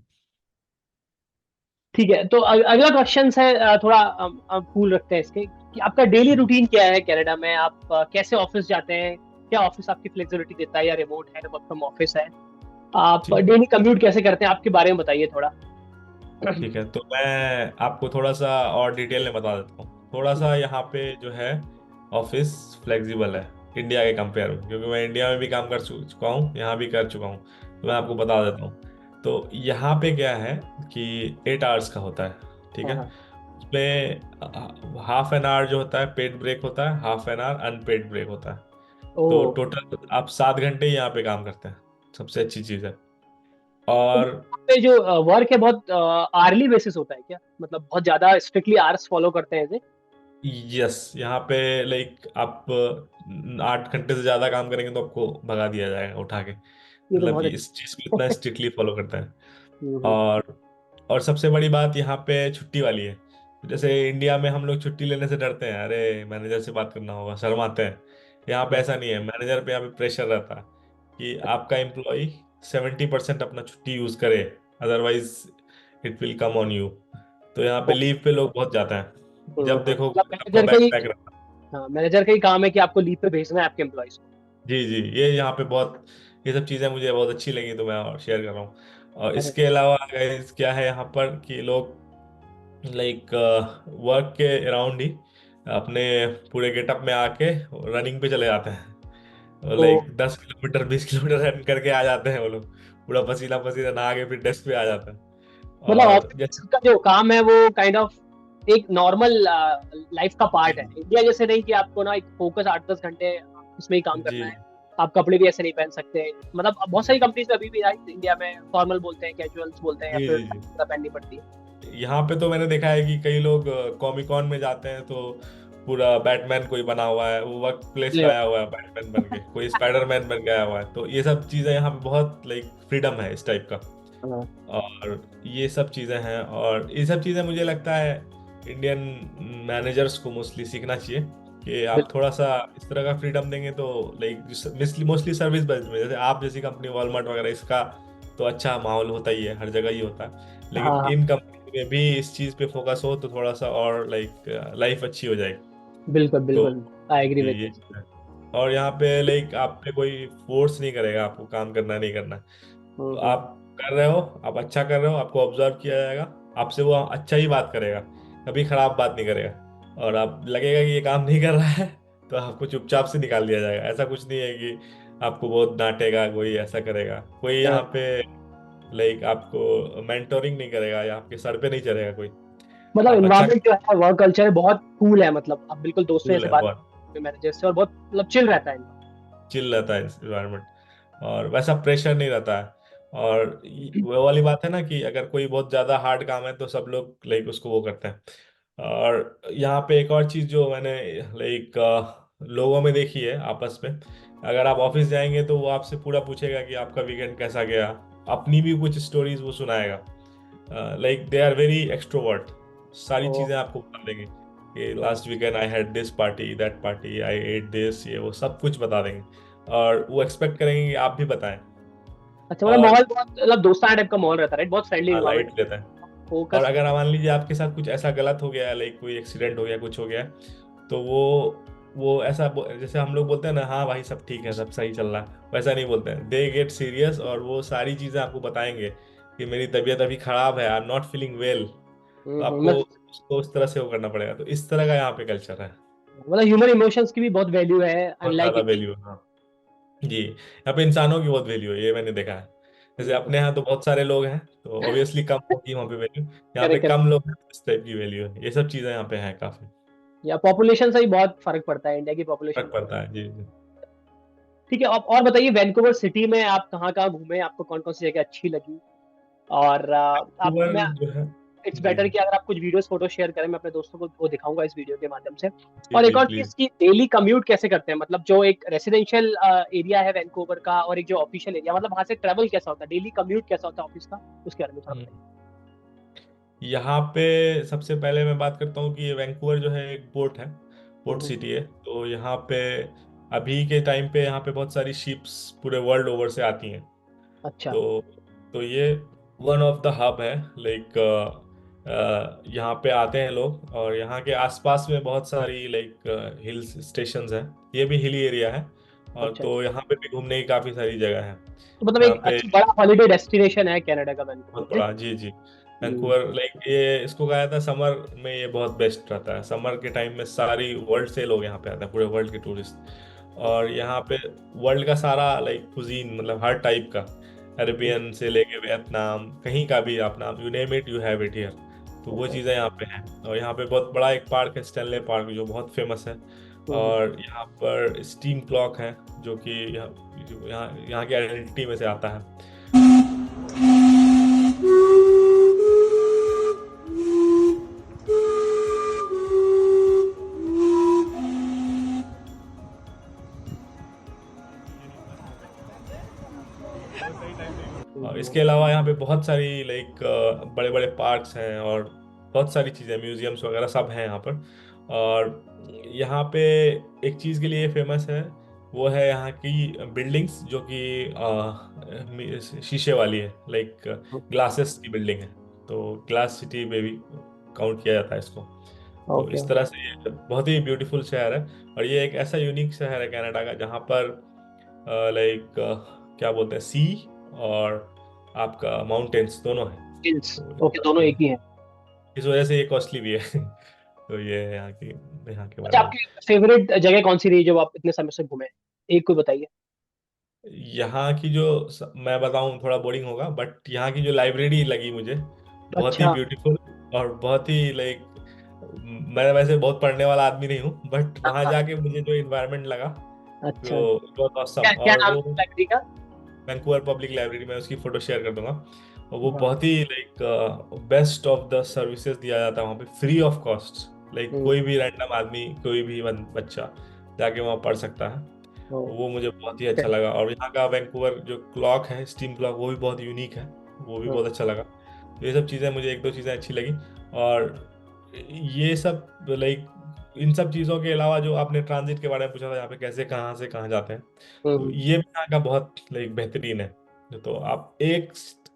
ठीक है, तो अगला क्वेश्चन है, थोड़ा कूल रखते हैं इसके, कि आपका डेली रूटीन क्या है कनाडा में? आप कैसे ऑफिस जाते हैं? क्या ऑफिस आपकी फ्लेक्सिबिलिटी देता है, या रिमोट है, वर्क फ्रॉम ऑफिस है? आप ठीक डेली कम्यूट कैसे करते हैं, आपके बारे में बताइए थोड़ा। ठीक है, तो मैं आपको थोड़ा सा और डिटेल में बता देता हूँ। थोड़ा सा यहाँ पे जो है ऑफिस फ्लेक्सिबल है इंडिया के कंपेयर में, क्योंकि मैं इंडिया में भी काम कर चुका हूँ, यहाँ भी कर चुका हूँ। तो मैं आपको बता देता हूँ। तो यहाँ पे क्या है कि 8 आवर्स का होता है, ठीक हाँ है। हाँ। उसमें हाफ एन आवर जो होता है पेड ब्रेक होता है, half an hour unpaid break होता है। ओ, तो टोटल आप 7 घंटे ही यहाँ पे काम करते हैं, सबसे अच्छी चीज़ है। तो और वहाँ पे जो वर्क है बहुत आर्ली बेसिस होता है क्या? मतलब बहुत ज्यादा स्ट्रिक्टली आवर्स फॉलो करते हैं ऐसे? यस, यहाँ पे लाइक आप 8 घंटे से ज्यादा काम करेंगे तो आपको भगा दिया जाएगा उठा के, ये तो मतलब बहुत कि इस चीज को इतना अच्छा। स्ट्रिक्टली फॉलो करता है। हम्म। और सबसे बड़ी बात यहाँ पे छुट्टी वाली है। जैसे इंडिया में हम लोग छुट्टी लेने से डरते हैं, अरे मैनेजर से बात करना होगा, शर्माते हैं। यहाँ पे ऐसा नहीं है, मैनेजर पे यहाँ पे प्रेशर रहता है कि आपका एम्प्लॉय 70% अपना छुट्टी यूज करे, otherwise it will come on you. तो यहाँ पे लीव पे लोग बहुत जाते हैं। जब देखो मतलब आपका मैनेजर का बैग ही, पैक रहता है। हाँ मैनेजर का ही काम है कि आपको लीव पे भेजना है आपके एम्प्लॉयज को। जी जी, ये यहाँ पे बहुत, ये सब चीज़ें मुझे बहुत अच्छी लगी तो मैं और शेयर कर रहा हूँ। और अरे इसके अलावा guys, क्या है यहाँ पर कि लोग लाइक वर्क के अराउंड ही अपने पूरे गेटअप में आके रनिंग पे चले जाते हैं, तो लाइक 10 किलोमीटर 20 किलोमीटर रन करके आ जाते हैं वो लोग, पूरा पसीना पसीना नहा के फिर डेस्क पे आ जाते हैं। मतलब और ऑफिस जैसे का जो काम है वो काइंड ऑफ एक नॉर्मल लाइफ का जी पार्ट है। इंडिया जैसे नहीं कि आपको ना एक फोकस 8-10 घंटे ऑफिस में ही काम जी करना है। आप कपड़े भी ऐसे नहीं पहन सकते। मतलब बहुत सारी कंपनीज में अभी भी इंडिया में फॉर्मल बोलते हैं, कैजुअल्स बोलते हैं, या जी फिर जी जी, पहननी पड़ती है। यहाँ पे तो मैंने देखा है कि कई लोग कॉमिक कॉन में जाते हैं तो पूरा बैटमैन कोई बना हुआ है, वो वर्क प्लेस पे ले आया हुआ है बैटमैन बन के, कोई स्पाइडरमैन बन के आया हुआ है, तो ये सब चीज़ें यहाँ पे बहुत लाइक फ्रीडम है इस टाइप का। हाँ, और ये सब चीज़ें हैं, और ये सब चीज़ें मुझे लगता है इंडियन मैनेजर्स को मोस्टली सीखना चाहिए कि आप बिल्कुल। थोड़ा सा इस तरह का फ्रीडम देंगे तो लाइक मोस्टली सर्विस बेस्ड में, जैसे आप जैसी कंपनी वॉलमार्ट वगैरह, इसका तो अच्छा माहौल होता ही है, हर जगह ही होता है, हाँ लेकिन हाँ, इन कंपनी में भी इस चीज़ पे फोकस हो तो थोड़ा सा और लाइक लाइफ अच्छी हो जाएगी। बिल्कुल तो बिल्कुल। आई एग्री विद ये दिस। चीज़ है। और यहाँ पे लाइक आप पे कोई फोर्स नहीं करेगा आपको काम करना नहीं करना, तो हम्म। आप कर रहे हो, आप अच्छा कर रहे हो, आपको ऑब्जर्व किया जाएगा, आपसे वो अच्छा ही बात करेगा, कभी खराब बात नहीं करेगा। और आप लगेगा कि ये काम नहीं कर रहा है तो आपको चुपचाप से निकाल दिया जाएगा। ऐसा कुछ नहीं है कि आपको बहुत डांटेगा कोई, ऐसा करेगा कोई यहाँ पे, लाइक आपको मेंटोरिंग नहीं करेगा या आपके सर पे नहीं चढ़ेगा कोई। मतलब आप अच्छा इन्वायरमेंट जो है, वर्क कल्चर है, बहुत कूल है। मतलब आप बिल्कुल दोस्तों कूल जैसे है बात बहुत, करते मैनेजर से, और बहुत मतलब चिल रहता है इनका। चिल रहता है इन्वायरमेंट, और वैसा प्रेशर नहीं रहता है। और वो वाली बात है ना कि अगर कोई बहुत ज़्यादा हार्ड काम है तो सब लोग लाइक उसको वो करते हैं। और यहाँ पे एक और चीज़ जो मैंने लाइक लोगों में देखी है आपस में, अगर आप ऑफिस जाएंगे तो वो आपसे पूरा पूछेगा कि आपका वीकेंड कैसा गया, अपनी भी कुछ स्टोरीज वो सुनाएगा। Like they are very extrovert, सारी ओ, चीज़ें आपको बता देंगे कि last weekend I had this party that party I ate this, ये वो सब कुछ बता देंगे। और वो एक्सपेक्ट करेंगे कि आप भी बताएं। अच्छा मतलब और माहौल बहुत मतलब दोस्ताना टाइप का माहौल रहता है, राइट? बहुत फ्रेंडली हाँ, इन्वायरमेंट। लाइट लेता है। और फोकस। अगर मान लीजिए आपके साथ कुछ ऐसा गलत हो गया, लाइक कोई एक्सीडेंट हो गया, कुछ हो गया, तो वो ऐसा जैसे हम लोग बोलते हैं ना, हाँ भाई सब ठीक है, सब सही चल रहा है, वैसा नहीं बोलते हैं, दे गेट सीरियस, और वो सारी चीज़ें आपको बताएंगे कि मेरी तबीयत अभी खराब है, I am not feeling well, तो आपको मतलब उसको उस तरह से वो करना पड़ेगा। तो इस तरह का यहाँ पे कल्चर है, ह्यूमन इमोशंस की भी बहुत वैल्यू है, बहुत अनलाइक ज़्यादा इंडिया। वैल्यू है। हाँ जी, यहाँ पे इंसानों की बहुत वैल्यू है, ये मैंने देखा है। जैसे बिल्कुल। अपने यहाँ तो बहुत सारे लोग हैं तो ऑब्वियसली कम होगी वहाँ पे वैल्यू, यहाँ पे करेक्ट करेक्ट। कम लोग हैं तो इस टाइप की वैल्यू है, ये सब चीज़ें यहाँ पे हैं काफ़ी। या पॉपुलेशन से ही बहुत फर्क पड़ता है, इंडिया की पॉपुलेशन फर्क बहुत है। पड़ता है, जी जी। ठीक है, आप और बताइए, वैंकूवर सिटी में आप कहाँ कहाँ घूमे, आपको कौन कौन सी जगह अच्छी लगी? और आप वैंकूवर मैं जो है, इट्स जी बेटर कि अगर आप कुछ वीडियोस फोटो शेयर करें, मैं अपने दोस्तों को वो दिखाऊंगा इस वीडियो के माध्यम से। जी और एक जी और प्लीज। चीज की डेली कम्यूट कैसे करते हैं, मतलब जो एक रेसिडेंशियल एरिया है वैंकूवर का और एक जो ऑफिशियल एरिया, मतलब वहां से ट्रेवल कैसा होता है, डेली कम्यूट कैसा होता है ऑफिस का, उसके बारे में थोड़ा बताइए। यहाँ पे सबसे पहले मैं बात करता हूँ कि ये वैंकूवर जो है एक पोर्ट है, पोर्ट हम्म, सिटी है, तो यहाँ पे अभी के टाइम पे यहाँ पे बहुत सारी शिप्स पूरे वर्ल्ड ओवर से आती हैं। अच्छा तो तो ये वन ऑफ द हब है, लाइक यहाँ पे आते हैं लोग, और यहाँ के आसपास में बहुत सारी लाइक हिल स्टेशंस हैं, ये भी हिली एरिया है, और अच्छा। तो यहाँ पे भी घूमने की काफ़ी सारी जगह है। तो मतलब यहाँ एक पे अच्छा बड़ा हॉलिडे डेस्टिनेशन है कनाडा का बहुत वैंकूवर। बड़ा, जी जी, हम्म, वैंकूवर लाइक ये इसको कहा जाता है समर में ये बहुत बेस्ट रहता है, समर के टाइम में सारी वर्ल्ड से लोग यहाँ पे आते हैं, पूरे वर्ल्ड के टूरिस्ट। और यहाँ पे वर्ल्ड का सारा लाइक कुजीन, मतलब हर टाइप का, अरेबियन से लेके वियतनाम, कहीं का भी आप नाम, you name it you have it here, तो वो चीज़ें यहाँ पे हैं। और यहाँ पे बहुत बड़ा एक पार्क है, स्टैनले पार्क, जो बहुत फेमस है। और यहाँ पर स्टीम क्लॉक है, जो कि यहाँ की आइडेंटिटी में से आता है। और इसके अलावा यहाँ पे बहुत सारी लाइक बड़े बड़े पार्क्स हैं, और बहुत सारी चीज़ें, म्यूजियम्स वगैरह सब हैं यहाँ पर। और यहाँ पे एक चीज़ के लिए फेमस है, वो है यहाँ की बिल्डिंग्स, जो कि शीशे वाली है, लाइक ग्लासेस की बिल्डिंग है, तो ग्लास सिटी में भी काउंट किया जाता है इसको। तो ओके। इस तरह से ये बहुत ही ब्यूटीफुल शहर है। और ये एक ऐसा यूनिक शहर है कनाडा का जहाँ पर लाइक क्या बोलते हैं, सी और आपका माउंटेन्स दोनों है। हिल्स। तो ओके, दोनों एक ही हैं। इस वजह से ये कॉस्टली भी है। तो ये है यहाँ के अच्छा, बारे में। आपकी फेवरेट जगह कौन सी रही जो आप इतने समय से घूमे? एक कोई बताइए। यहाँ की जो मैं बताऊँ थोड़ा बोरिंग होगा, बट यहाँ की जो लाइब्रेरी लगी मुझे बहुत ही अच्छा। ब्यूटीफुल और बहुत ही लाइक, मैं वैसे बहुत पढ़ने वाला आदमी नहीं हूँ, बट हाँ वहाँ हाँ। जाके मुझे जो इन्वायरमेंट लगा अच्छा, वो बहुत क्या ऑसम। क्या और नाम वो है लाइब्रेरी का? वैंकूवर पब्लिक लाइब्रेरी में उसकी फोटो शेयर कर दूंगा। और वो हाँ। बहुत ही like best of the services दिया जाता है वहाँ पे, free of cost. Like hmm. कोई भी रैंडम आदमी, कोई भी बच्चा जाके वहाँ पढ़ सकता है। वो मुझे बहुत ही अच्छा ओके। लगा। और यहाँ का वैंकूवर जो क्लॉक है, स्टीम क्लॉक, वो भी बहुत यूनिक है, वो भी बहुत अच्छा लगा। तो ये सब चीज़ें मुझे, एक दो चीज़ें अच्छी लगी। और ये सब लाइक, इन सब चीज़ों के अलावा जो आपने ट्रांजिट के बारे में पूछा था, यहाँ पे कैसे कहाँ से कहाँ जाते हैं, तो ये भी यहाँ का बहुत लाइक बेहतरीन है। तो आप एक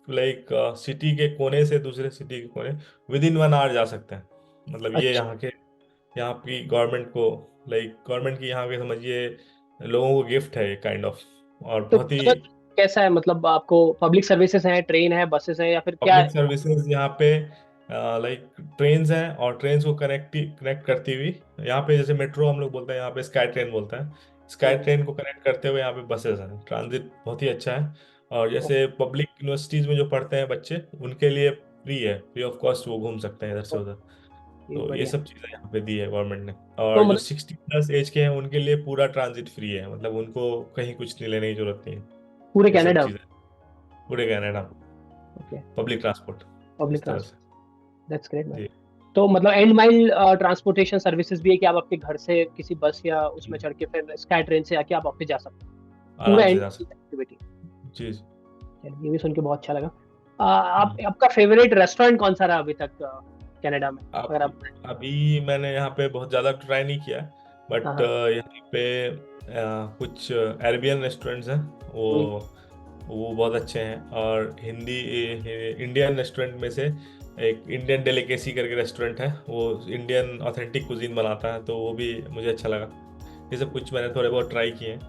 लाइक सिटी के कोने से दूसरे सिटी के कोने विद इन 1 आवर जा सकते हैं। मतलब ये अच्छा, यहाँ की गवर्नमेंट को, लाइक गवर्नमेंट की यहाँ के समझिए लोगों को गिफ्ट है काइंड ऑफ। और तो बहुत ही मतलब कैसा है? मतलब आपको पब्लिक सर्विसेज हैं, ट्रेन है, बसेस हैं, या फिर क्या पब्लिक है? सर्विसेज यहाँ पे लाइक ट्रेन्स हैं, और ट्रेन्स को कनेक्ट करती हुई यहाँ पे, जैसे मेट्रो हम लोग बोलते हैं, यहाँ पे स्काई ट्रेन बोलते हैं, स्काई हम्म, ट्रेन को कनेक्ट करते हुए यहाँ पे बसेस हैं। ट्रांजिट बहुत ही अच्छा है। और ओ, जैसे पब्लिक यूनिवर्सिटीज में जो पढ़ते हैं बच्चे, उनके लिए फ्री है, फ्री ऑफ कॉस्ट वो घूम सकते हैं इधर से ओ, उधर। ये तो ये बढ़िया। सब चीज़ें यहाँ पे दी है गवर्नमेंट ने। तो और जो मतलब 60+ एज के हैं उनके लिए पूरा ट्रांजिट फ्री है, मतलब उनको कहीं कुछ नहीं लेने की जरूरत नहीं है। पूरे ये सब कनाडा में? चीज़ें पूरे कनाडा में ओके। पब्लिक ट्रांसपोर्ट पब्लिक इस तरह से। ट्रांसपोर्ट। That's great man. जी तो मतलब एंड माइल ट्रांसपोर्टेशन सर्विसेज भी है कि आप आपके घर से किसी बस या उसमें जी, चढ़ के फिर स्काई ट्रेन से आके आप ऑफिस जा सकते हैं? पूरा आराम से एंड जा सकते एक्टिविटी। हैं। जी जी। चलिए, ये भी सुन के बहुत अच्छा लगा। आप हम्म। आपका फेवरेट रेस्टोरेंट कौन सा रहा अभी तक कनाडा में, अगर अभी आप? अभी मैंने यहाँ पे बहुत ज़्यादा ट्राई नहीं किया, हाँ बट हाँ। यहाँ पे कुछ अरेबियन रेस्टोरेंट्स हैं, हम्म, वो बहुत अच्छे हैं। और इंडियन रेस्टोरेंट में से एक इंडियन डेलिकेसी करके रेस्टोरेंट है, वो इंडियन ऑथेंटिक कुजीन बनाता है, तो वो भी मुझे अच्छा लगा। ये सब कुछ मैंने थोड़े बहुत ट्राई किए हैं।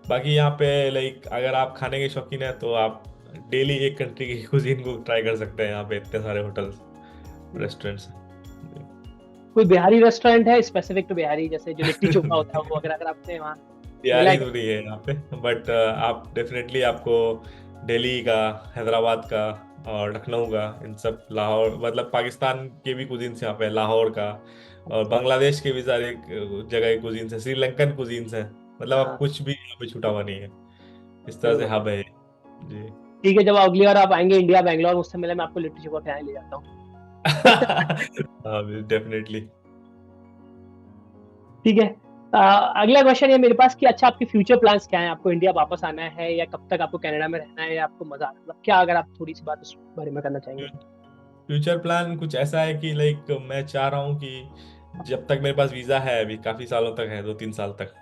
बाकी यहाँ पे लाइक अगर आप खाने के शौकीन हैं तो आप डेली एक कंट्री की कुजीन को ट्राई कर सकते हैं, यहाँ पे इतने सारे होटल्स हम्म। रेस्टोरेंट्स कोई बिहारी रेस्टोरेंट है स्पेसिफिक टू बिहारी, जैसे जो लिट्टी चोखा होता है वो, हैं। अगर अगर आपने वहाँ मिला है तैयारी क्या? तो नहीं है यहाँ पे, बट आप डेफिनेटली आपको दिल्ली का, हैदराबाद का और लखनऊ का, इन सब, लाहौर, मतलब पाकिस्तान के भी कुजीन्स यहाँ पे हैं, लाहौर का, और अच्छा। बांग्लादेश के भी सारे जगह के कुजीन्स हैं, श्रीलंकन कुजीन्स हैं। मतलब आप हाँ। कुछ भी यहाँ पे छूटा हुआ नहीं है। इस तरह चलो से बढ़िया। हब है ये। जी। ठीक है, जब अगली बार आप आएंगे इंडिया बैंगलोर, मुझसे मिले, मैं आपको लिट्टी चोखा खिलाने ले जाता हूँ। हाँ, डेफिनेटली। ठीक है। अगला क्वेश्चन है मेरे पास कि अच्छा, आपके फ्यूचर प्लान्स क्या हैं? आपको इंडिया वापस आना है, या कब तक आपको कनाडा में रहना है, या आपको मजा, मतलब क्या, अगर आप थोड़ी सी बात उस बारे में करना चाहेंगे तो? फ्यूचर प्लान कुछ ऐसा है कि लाइक मैं चाह रहा हूँ कि जब तक मेरे पास वीज़ा है, अभी काफ़ी सालों तक है, 2-3 साल तक,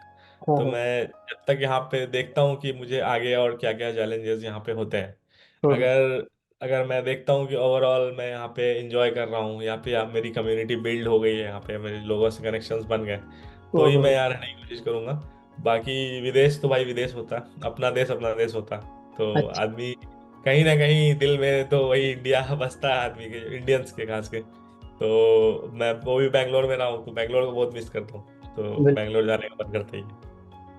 हाँ तो हाँ। मैं जब तक यहाँ पे देखता हूँ कि मुझे आगे और क्या क्या चैलेंजेस यहाँ पे होते हैं। हम्म। अगर अगर मैं देखता हूँ कि ओवरऑल मैं यहाँ पे इंजॉय कर रहा हूँ, यहाँ पे मेरी कम्युनिटी बिल्ड हो गई है, यहाँ पे मेरे लोगों से कनेक्शंस बन गए, तो ही मैं हम्म। यहाँ रहने की कोशिश करूँगा। बाकी विदेश तो भाई विदेश होता, अपना देश होता। तो अच्छा। आदमी कहीं ना कहीं दिल में तो वही इंडिया बसता है आदमी के, इंडियंस के खास के। तो मैं वो भी बैंगलोर में रहा हूँ, तो बैंगलोर को बहुत मिस करता हूँ, तो बिल्कुल। बैंगलोर जाने का मन करता ही है।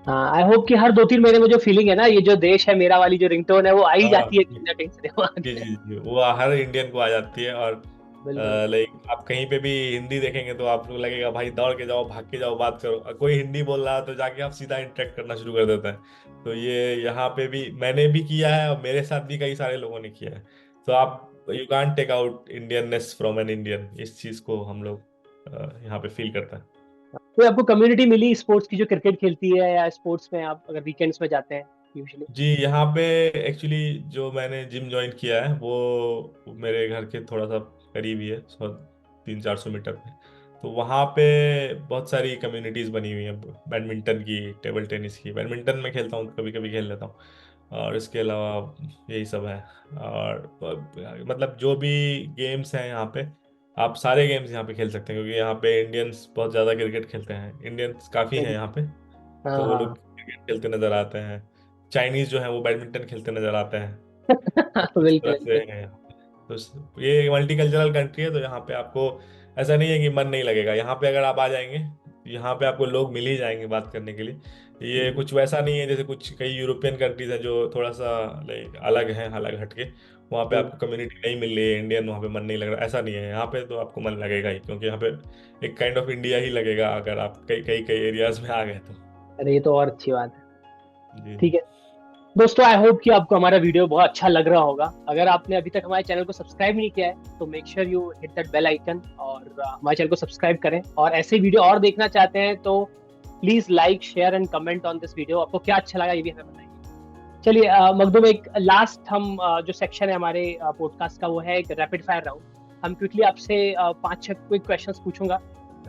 हाँ, आई होप कि हर 2-3 महीने में जो फीलिंग है ना, ये जो देश है मेरा वाली जो रिंगटोन है, वो आ ही हाँ जाती है कहीं ना कहीं से वहाँ जी के। जी जी, वो हर इंडियन को आ जाती है। और बिल्कुल। लाइक आप कहीं पे भी हिंदी देखेंगे तो आपको लगेगा भाई दौड़ के जाओ, भाग के जाओ, बात करो। कोई हिंदी बोल रहा है तो जाके आप सीधा इंटरेक्ट करना शुरू कर देते हैं। तो ये यहाँ पे भी मैंने भी किया है, और मेरे साथ भी कई सारे लोगों ने किया है। तो आप, you can't take out Indianness from an Indian, इस चीज को हम लोग यहाँ पे फील करते हैं। कोई आपको कम्युनिटी मिली स्पोर्ट्स की जो क्रिकेट खेलती है, या स्पोर्ट्स में आप अगर वीकेंड्स में जाते हैं यूजुअली? जी, यहाँ पे एक्चुअली जो मैंने जिम ज्वाइन किया है वो मेरे घर के थोड़ा सा करीब ही है, 300-400 मीटर पे। तो वहाँ पे बहुत सारी कम्युनिटीज़ बनी हुई हैं, बैडमिंटन की, टेबल टेनिस की। बैडमिंटन में खेलता हूँ, कभी कभी खेल लेता हूँ। और इसके अलावा यही सब है। और मतलब जो भी गेम्स हैं यहाँ पे, आप सारे गेम्स यहाँ पे खेल सकते हैं, क्योंकि यहाँ पे इंडियंस बहुत ज़्यादा क्रिकेट खेलते हैं, इंडियंस काफ़ी हैं यहाँ पे। हाँ तो वो लोग हाँ। क्रिकेट खेलते नज़र आते हैं। चाइनीज़ जो है वो बैडमिंटन खेलते नज़र आते हैं। तो इस बिल्कुल तरह से बिल्कुल। है यहाँ पे। तो ये मल्टीकल्चरल कंट्री है, तो यहाँ पे आपको ऐसा नहीं है कि मन नहीं लगेगा। यहाँ पे अगर आप आ जाएंगे, यहाँ पे आपको लोग मिल ही जाएंगे बात करने के लिए। ये कुछ वैसा नहीं है जैसे कुछ कई यूरोपियन कंट्रीज हैं जो थोड़ा सा लाइक अलग हैं, अलग हटके। वहाँ पे आपको कम्युनिटी नहीं मिल रही है इंडियन, वहाँ पे मन नहीं लग रहा, ऐसा नहीं है। यहाँ पे तो आपको मन लगेगा ही, क्योंकि यहाँ पे एक काइंड ऑफ इंडिया ही लगेगा अगर आप कई कई कई एरियाज में आ गए तो। अरे ये तो और अच्छी बात है। जी ठीक है दोस्तों, आई होप कि आपको हमारा वीडियो बहुत अच्छा लग रहा होगा। अगर आपने अभी तक हमारे चैनल को सब्सक्राइब नहीं किया है तो make sure you hit that bell icon और हमारे चैनल को सब्सक्राइब करें। और ऐसे वीडियो और देखना चाहते हैं तो please like share and comment on this video. आपको क्या अच्छा लगा ये भी हमें बताइए। चलिए मखदूम, एक लास्ट हम जो सेक्शन है हमारे पॉडकास्ट का वो है एक रैपिड फायर राउंड। हम क्विकली आपसे 5-6 क्विक क्वेश्चंस पूछूंगा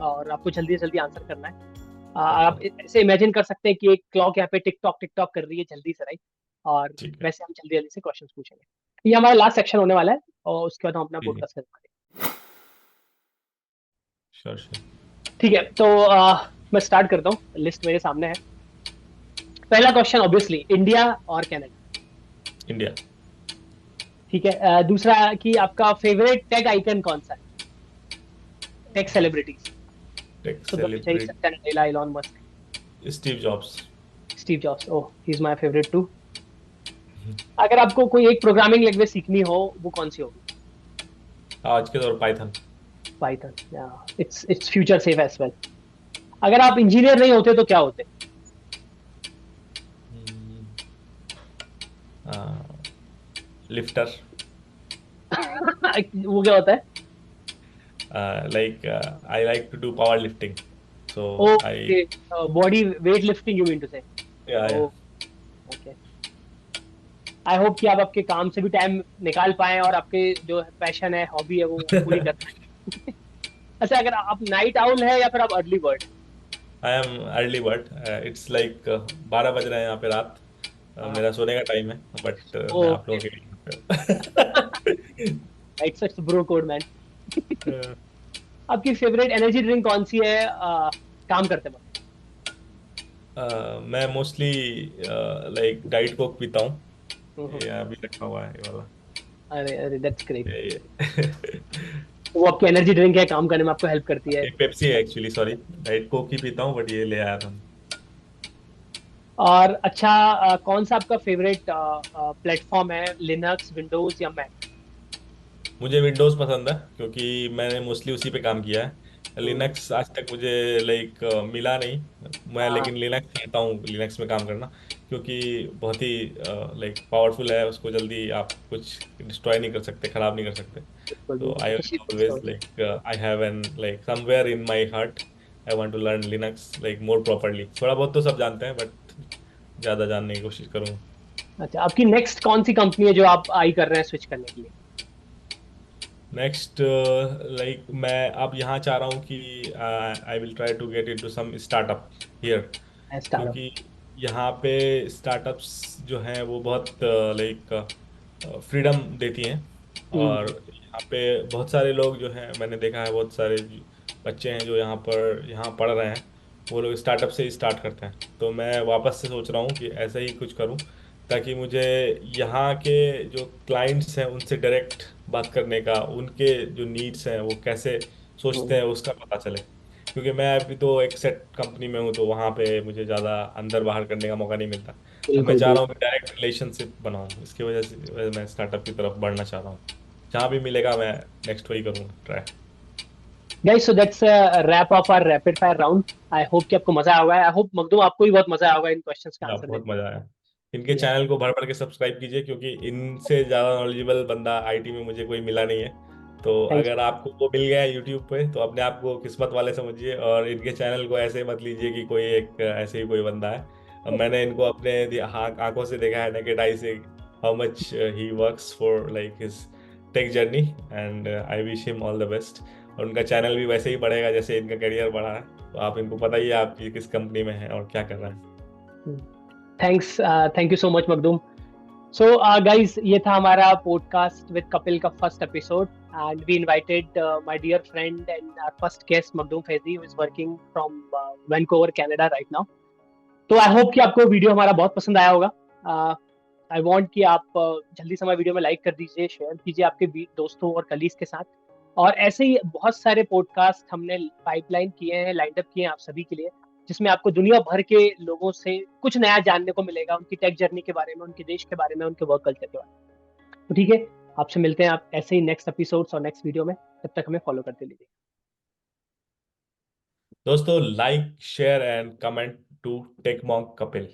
और आपको जल्दी से जल्दी आंसर करना है। आप ऐसे इमेजिन कर सकते हैं कि एक क्लॉक यहाँ पे टिक टॉक कर रही है जल्दी से, राइट? और ठीक है। वैसे हम जल्दी जल्दी से क्वेश्चंस पूछेंगे। ये हमारा लास्ट सेक्शन होने वाला है और उसके बाद हम अपना जी जी। पॉडकास्ट करेंगे। Sure sure. ठीक है, तो मैं स्टार्ट करता हूँ। लिस्ट मेरे सामने है। पहला क्वेश्चन ऑब्वियसली इंडिया और कनाडा। इंडिया। ठीक है, दूसरा कि आपका फेवरेट टेक आइकन कौन सा है? टेक सेलिब्रिटीज टेक तो वही celebrity. Satya Nadella, Elon Musk, Steve Jobs. Steve Jobs. Oh, he is my favourite too. अगर आपको कोई एक प्रोग्रामिंग लैंग्वेज सीखनी हो वो कौन सी होगी? आज के दौर Python. Python. It's future safe as well. अगर आप इंजीनियर नहीं होते तो क्या होते? लिफ्टर। वो क्या होता है? Like I like to do power lifting, so I. Okay, body weight lifting you mean to say? Yeah. O, okay. I hope कि आप आपके काम से भी टाइम निकाल पाए और आपके जो पैशन है, हॉबी है, वो पूरी कर पाए। अच्छा, अगर आप नाइट आउल है या फिर आप early bird? I am early bird. It's like 12 बज रहे हैं यहाँ पे रात। मेरा सोने का टाइम है, बट मैं आप ओके। लोगों के लिए यहाँ पे। It's such bro code man. Uh, आपकी फेवरेट एनर्जी ड्रिंक कौन सी है काम करते वक्त? मैं मोस्टली लाइक डाइट कोक पीता हूँ। हम्म। ये अभी रखा हुआ है ये वाला। अरे अरे, दैट्स ग्रेट। ये वो आपकी एनर्जी ड्रिंक है, काम करने में आपको हेल्प करती है। एक पेप्सी है एक्चुअली, सॉरी। डाइट कोक ही पीता हूँ, बट ये ले आया था। और अच्छा, कौन सा आपका फेवरेट प्लेटफॉर्म है? लिनक्स, विंडोज या मैक? मुझे विंडोज़ पसंद है, क्योंकि मैंने मोस्टली उसी पे काम किया है। हम्म। लिनक्स आज तक मुझे लाइक मिला नहीं। मैं हाँ, लेकिन लिनक्स चाहता हूँ लिनक्स में काम करना, क्योंकि बहुत ही लाइक पावरफुल है। उसको जल्दी आप कुछ डिस्ट्रॉय नहीं कर सकते, ख़राब नहीं कर सकते। बिल्कुल तो बिल्कुल, आई किसी भी always store. Like I have an like somewhere in my heart I want to learn Linux like more properly. थोड़ा बहुत तो सब जानते हैं, बट ज़्यादा जानने की कोशिश करूँगा। अच्छा, आपकी नेक्स्ट कौन सी कंपनी है जो आप आई कर रहे हैं स्विच करने के लिए? नेक्स्ट लाइक मैं अब यहाँ चाह रहा हूँ कि I will try to get into some startup here, startup. क्योंकि यहाँ पे स्टार्टअप्स जो हैं वो बहुत लाइक फ्रीडम देती हैं। और हम्म। यहाँ पे बहुत सारे लोग जो हैं, मैंने देखा है बहुत सारे बच्चे हैं जो यहाँ पढ़ रहे हैं, वो लोग स्टार्टअप से ही स्टार्ट करते हैं। तो मैं वापस से सोच रहा हूँ कि ऐसा ही कुछ करूँ, ताकि मुझे यहाँ के जो क्लाइंट्स हैं उनसे डायरेक्ट बात करने का, उनके जो नीड्स हैं वो कैसे सोचते हैं उसका पता चले। क्योंकि मैं अभी तो एक सेट कंपनी में हूँ, तो वहाँ पे मुझे ज़्यादा अंदर बाहर करने का मौका नहीं मिलता। अब मैं बिल्कुल चाह रहा हूँ बिल्कुल। कि डायरेक्ट रिलेशनशिप बनाऊँ, इसकी वजह से मैं स्टार्टअप की तरफ बढ़ना चाह रहा हूँ। जहाँ भी मिलेगा मैं नेक्स्ट वही करूँगा try. Guys, so that's wrap of our rapid fire round. I hope कि आपको मजा आया होगा। आई होप मखदूम आपको भी बहुत मजा आया होगा इन क्वेश्चंस का हाँ, आंसर बहुत देने मजा आया। इनके में। चैनल को भर भर के सब्सक्राइब कीजिए, क्योंकि इनसे ज़्यादा नॉलेजेबल बंदा आईटी में मुझे कोई मिला नहीं है। तो थैंक्स। अगर आपको वो मिल गया है यूट्यूब पे, तो अपने आप को किस्मत वाले समझिए, और इनके चैनल को ऐसे मत लीजिए कि कोई एक ऐसे ही कोई बंदा है। अब मैंने इनको अपने आंखों से देखा है, नेकेड I say, how much he works for like his tech journey, and I wish him all the best. और उनका चैनल भी वैसे ही बढ़ेगा जैसे इनका करियर बढ़ा है। तो आप इनको पता ही है आप ये किस कंपनी में है और क्या कर रहे हैं। Thanks, thank you so much Makhdoom. So guys, ये था हमारा पॉडकास्ट विद कपिल का first episode. and we invited my dear friend and our first guest Magdum Faizi, who is working from Vancouver, Canada right now. तो आई होप कि आपको वीडियो हमारा बहुत पसंद आया होगा. आई वांट कि आप जल्दी से हमारे वीडियो में लाइक कर दीजिए, शेयर कीजिए आपके दोस्तों और कलीग्स के साथ. और ऐसे ही बहुत सारे पॉडकास्ट हमने पाइपलाइन किए हैं, लाइंड अप किए हैं आप सभी के लिए, जिसमें आपको दुनिया भर के लोगों से कुछ नया जानने को मिलेगा, उनकी टेक जर्नी के बारे में, उनके देश के बारे में, उनके वर्क कल्चर के बारे में. तो ठीक है, आपसे मिलते हैं आप ऐसे ही नेक्स्ट एपिसोड्स और नेक्स्ट वीडियो में. तब तक हमें फॉलो करते लीजिए. दोस्तों, like share and comment to Tech Monk Kapil.